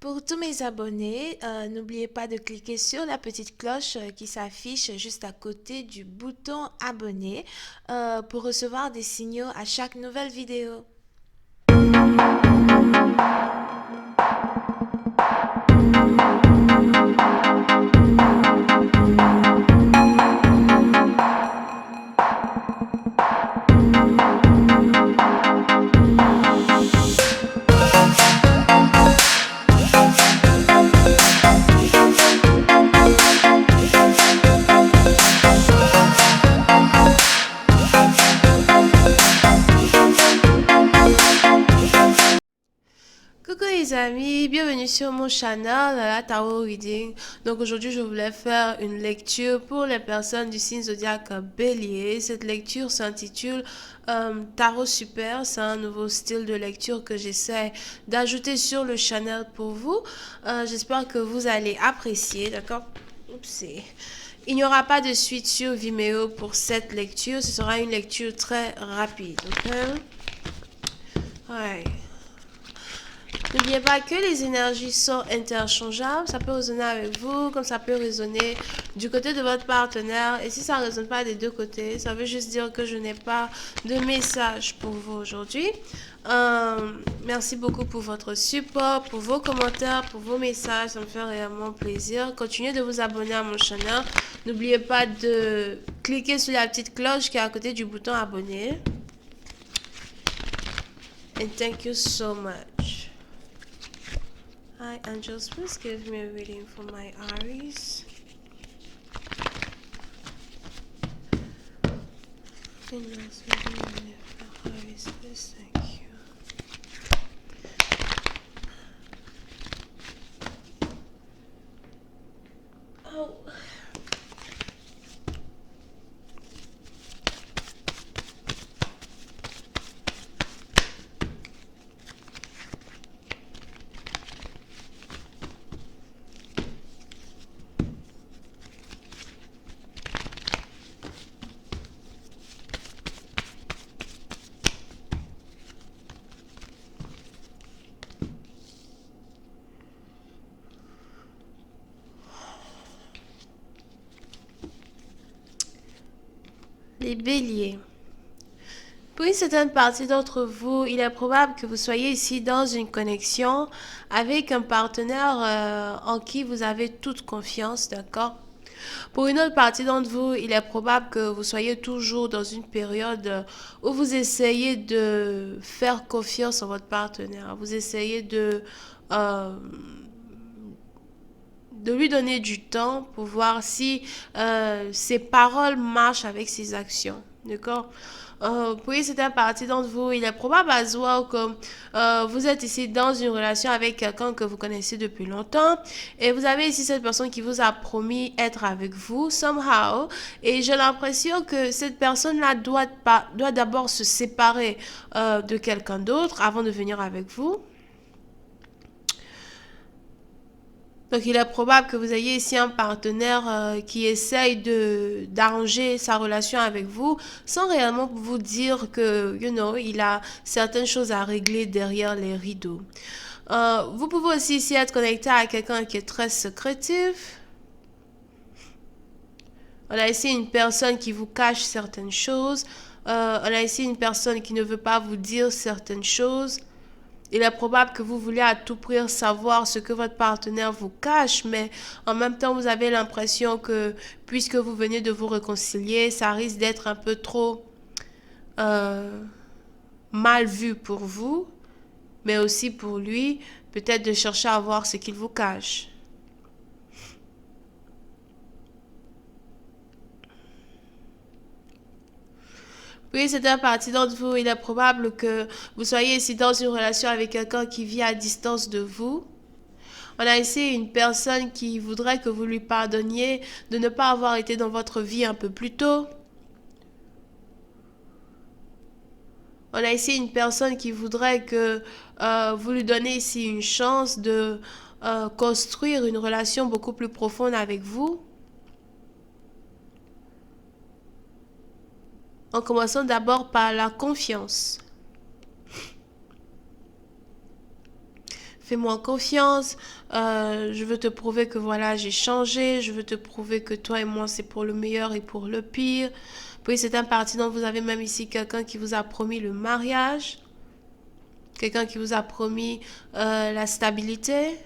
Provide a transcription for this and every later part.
Pour tous mes abonnés, n'oubliez pas de cliquer sur la petite cloche qui s'affiche juste à côté du bouton abonner pour recevoir des signaux à chaque nouvelle vidéo. Coucou les amis, bienvenue sur mon channel, la Tarot Reading. Donc aujourd'hui je voulais faire une lecture pour les personnes du signe zodiaque Bélier. Cette lecture s'intitule Tarot Super. C'est un nouveau style de lecture que j'essaie d'ajouter sur le channel pour vous. J'espère que vous allez apprécier, d'accord? Oups. Il n'y aura pas de suite sur Vimeo pour cette lecture. Ce sera une lecture très rapide, ok? Ouais. N'oubliez pas que les énergies sont interchangeables. Ça peut résonner avec vous, comme ça peut résonner du côté de votre partenaire. Et si ça ne résonne pas des deux côtés, ça veut juste dire que je n'ai pas de message pour vous aujourd'hui. Merci beaucoup pour votre support, pour vos commentaires, pour vos messages. Ça me fait réellement plaisir. Continuez de vous abonner à mon channel. N'oubliez pas de cliquer sur la petite cloche qui est à côté du bouton abonner. And thank you so much. Hi angels, please give me a reading for my Aries. Angels, give me a reading for Aries, please, thank you. Oh. Les béliers. Pour une certaine partie d'entre vous, il est probable que vous soyez ici dans une connexion avec un partenaire en qui vous avez toute confiance, d'accord? Pour une autre partie d'entre vous, il est probable que vous soyez toujours dans une période où vous essayez de faire confiance en votre partenaire. Vous essayez euh, de lui donner du temps pour voir si ses paroles marchent avec ses actions. D'accord? Pour certaines parties d'entre vous, il est probable à ce que vous êtes ici dans une relation avec quelqu'un que vous connaissez depuis longtemps et vous avez ici cette personne qui vous a promis être avec vous somehow et j'ai l'impression que cette personne-là doit d'abord se séparer de quelqu'un d'autre avant de venir avec vous. Donc, il est probable que vous ayez ici un partenaire qui essaye d'arranger sa relation avec vous sans réellement vous dire que, il a certaines choses à régler derrière les rideaux. Vous pouvez aussi ici être connecté à quelqu'un qui est très secrétif. On a ici une personne qui vous cache certaines choses. On a ici une personne qui ne veut pas vous dire certaines choses. Il est probable que vous voulez à tout prix savoir ce que votre partenaire vous cache, mais en même temps, vous avez l'impression que puisque vous venez de vous réconcilier, ça risque d'être un peu trop mal vu pour vous, mais aussi pour lui, peut-être de chercher à voir ce qu'il vous cache. Oui, c'est un partie d'entre vous. Il est probable que vous soyez ici dans une relation avec quelqu'un qui vit à distance de vous. On a ici une personne qui voudrait que vous lui pardonniez de ne pas avoir été dans votre vie un peu plus tôt. On a ici une personne qui voudrait que vous lui donnez ici une chance de construire une relation beaucoup plus profonde avec vous. En commençant d'abord par la confiance. Fais-moi confiance. Je veux te prouver que voilà, j'ai changé. Je veux te prouver que toi et moi, c'est pour le meilleur et pour le pire. Puis c'est un parti dont vous avez même ici quelqu'un qui vous a promis le mariage. Quelqu'un qui vous a promis la stabilité.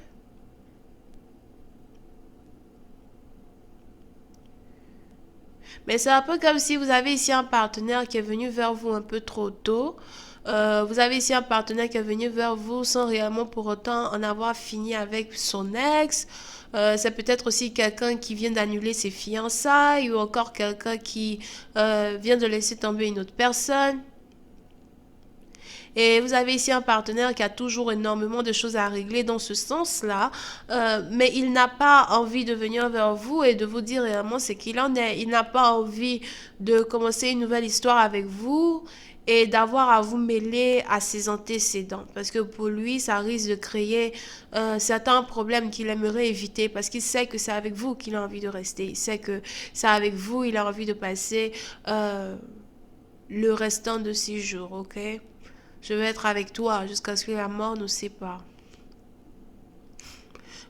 Mais c'est un peu comme si vous avez ici un partenaire qui est venu vers vous un peu trop tôt. Vous avez ici un partenaire qui est venu vers vous sans réellement pour autant en avoir fini avec son ex. C'est peut-être aussi quelqu'un qui vient d'annuler ses fiançailles ou encore quelqu'un qui vient de laisser tomber une autre personne. Et vous avez ici un partenaire qui a toujours énormément de choses à régler dans ce sens-là, mais il n'a pas envie de venir vers vous et de vous dire réellement ce qu'il en est. Il n'a pas envie de commencer une nouvelle histoire avec vous et d'avoir à vous mêler à ses antécédents. Parce que pour lui, ça risque de créer certains problèmes qu'il aimerait éviter parce qu'il sait que c'est avec vous qu'il a envie de rester. Il sait que c'est avec vous qu'il a envie de passer le restant de ses jours, ok? Je vais être avec toi jusqu'à ce que la mort nous sépare.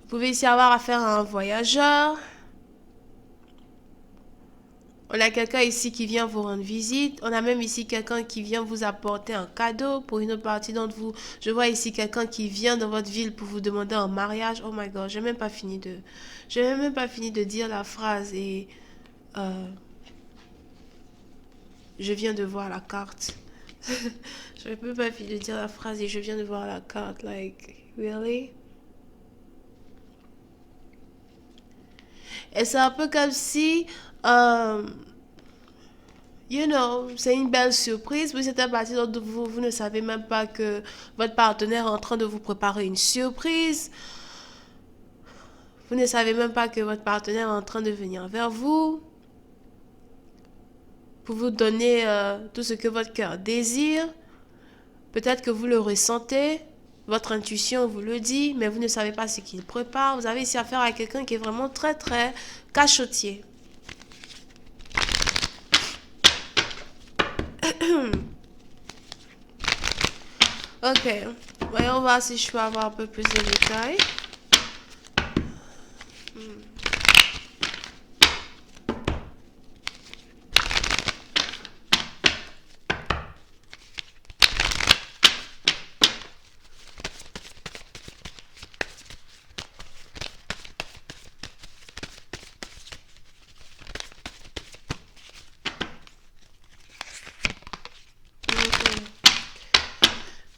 Vous pouvez ici avoir affaire à un voyageur. On a quelqu'un ici qui vient vous rendre visite. On a même ici quelqu'un qui vient vous apporter un cadeau pour une autre partie d'entre vous. Je vois ici quelqu'un qui vient dans votre ville pour vous demander un mariage. Oh my god, j'ai même pas fini de dire la phrase et je viens de voir la carte. Je peux pas fini de dire la phrase et je viens de voir la carte. Like, really? Et c'est un peu comme si, euh, c'est une belle surprise. Puis c'est à partir de vous, vous ne savez même pas que votre partenaire est en train de vous préparer une surprise. Vous ne savez même pas que votre partenaire est en train de venir vers vous pour vous donner tout ce que votre cœur désire. Peut-être que vous le ressentez, votre intuition vous le dit, mais vous ne savez pas ce qu'il prépare. Vous avez ici affaire à quelqu'un qui est vraiment très très cachotier. Ok, voyons voir si je peux avoir un peu plus de détails.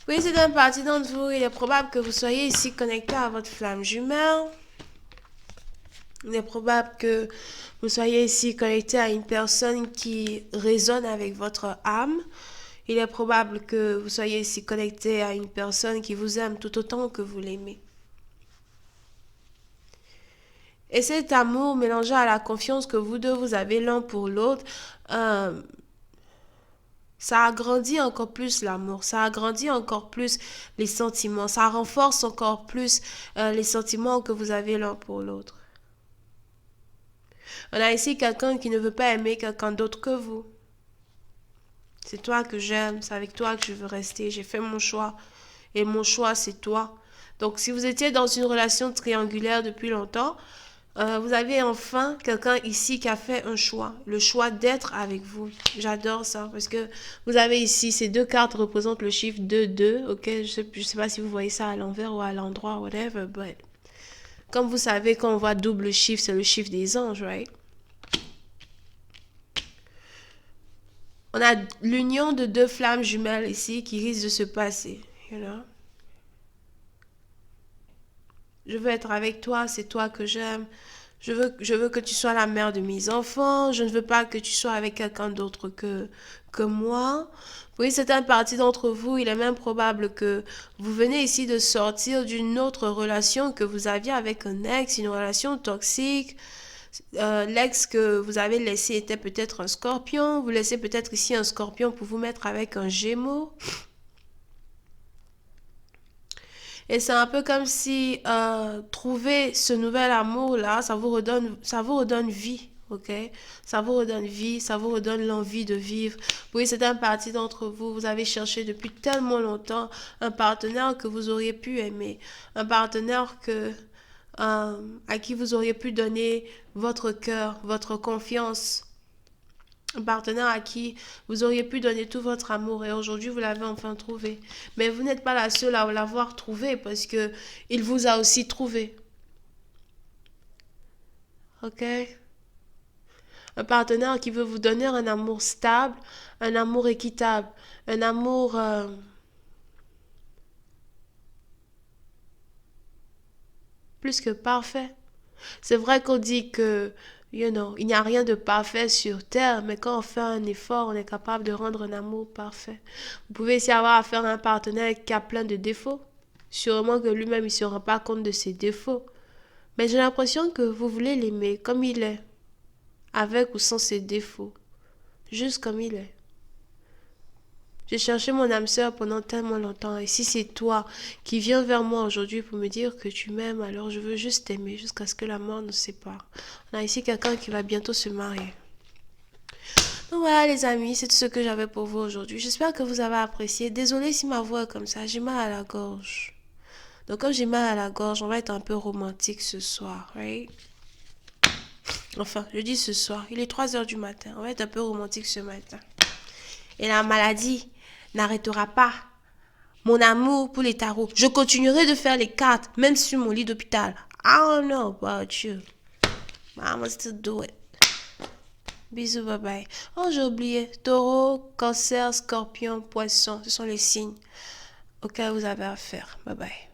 Oui, c'est un parti d'entre vous. Il est probable que vous soyez ici connecté à votre flamme jumelle. Il est probable que vous soyez ici connecté à une personne qui résonne avec votre âme. Il est probable que vous soyez ici connecté à une personne qui vous aime tout autant que vous l'aimez. Et cet amour mélangé à la confiance que vous deux vous avez l'un pour l'autre, ça agrandit encore plus l'amour, ça agrandit encore plus les sentiments, ça renforce encore plus les sentiments que vous avez l'un pour l'autre. On a ici quelqu'un qui ne veut pas aimer quelqu'un d'autre que vous. C'est toi que j'aime, c'est avec toi que je veux rester, j'ai fait mon choix et mon choix c'est toi. Donc si vous étiez dans une relation triangulaire depuis longtemps, vous avez enfin quelqu'un ici qui a fait un choix, le choix d'être avec vous. J'adore ça parce que vous avez ici, ces deux cartes représentent le chiffre 2-2, ok? Je sais pas si vous voyez ça à l'envers ou à l'endroit, whatever, but comme vous savez, quand on voit double chiffre, c'est le chiffre des anges, right? On a l'union de deux flammes jumelles ici qui risque de se passer, you know? Je veux être avec toi, c'est toi que j'aime. Je veux que tu sois la mère de mes enfants. Je ne veux pas que tu sois avec quelqu'un d'autre que moi. Oui, c'est une partie d'entre vous. Il est même probable que vous venez ici de sortir d'une autre relation que vous aviez avec un ex, une relation toxique. L'ex que vous avez laissé était peut-être un scorpion. Vous laissez peut-être ici un scorpion pour vous mettre avec un gémeaux. Et c'est un peu comme si trouver ce nouvel amour-là, ça vous redonne vie. ok? Ça vous redonne vie, ça vous redonne l'envie de vivre. Oui, c'est un parti d'entre vous, vous avez cherché depuis tellement longtemps un partenaire que vous auriez pu aimer, un partenaire à qui vous auriez pu donner votre cœur, votre confiance, un partenaire à qui vous auriez pu donner tout votre amour et aujourd'hui vous l'avez enfin trouvé. Mais vous n'êtes pas la seule à l'avoir trouvé parce que il vous a aussi trouvé. Ok? Un partenaire qui veut vous donner un amour stable, un amour équitable, un amour plus que parfait. C'est vrai qu'on dit que, il n'y a rien de parfait sur Terre, mais quand on fait un effort, on est capable de rendre un amour parfait. Vous pouvez aussi avoir affaire à un partenaire qui a plein de défauts. Sûrement que lui-même, il ne se rend pas compte de ses défauts. Mais j'ai l'impression que vous voulez l'aimer comme il est, avec ou sans ses défauts, juste comme il est. J'ai cherché mon âme sœur pendant tellement longtemps. Et si c'est toi qui viens vers moi aujourd'hui pour me dire que tu m'aimes, alors je veux juste t'aimer jusqu'à ce que la mort nous sépare. On a ici quelqu'un qui va bientôt se marier. Donc voilà les amis, c'est tout ce que j'avais pour vous aujourd'hui. J'espère que vous avez apprécié. Désolée si ma voix est comme ça, j'ai mal à la gorge. Donc comme j'ai mal à la gorge, on va être un peu romantique ce soir, right? Enfin, je dis ce soir, il est 3 heures du matin. On va être un peu romantique ce matin. Et la maladie n'arrêtera pas mon amour pour les tarots. Je continuerai de faire les cartes, même sur mon lit d'hôpital. I don't know about you. But I'm gonna still do it. Bisous, bye bye. Oh, j'ai oublié. Taureau, cancer, scorpion, poisson. Ce sont les signes auxquels vous avez affaire. Bye bye.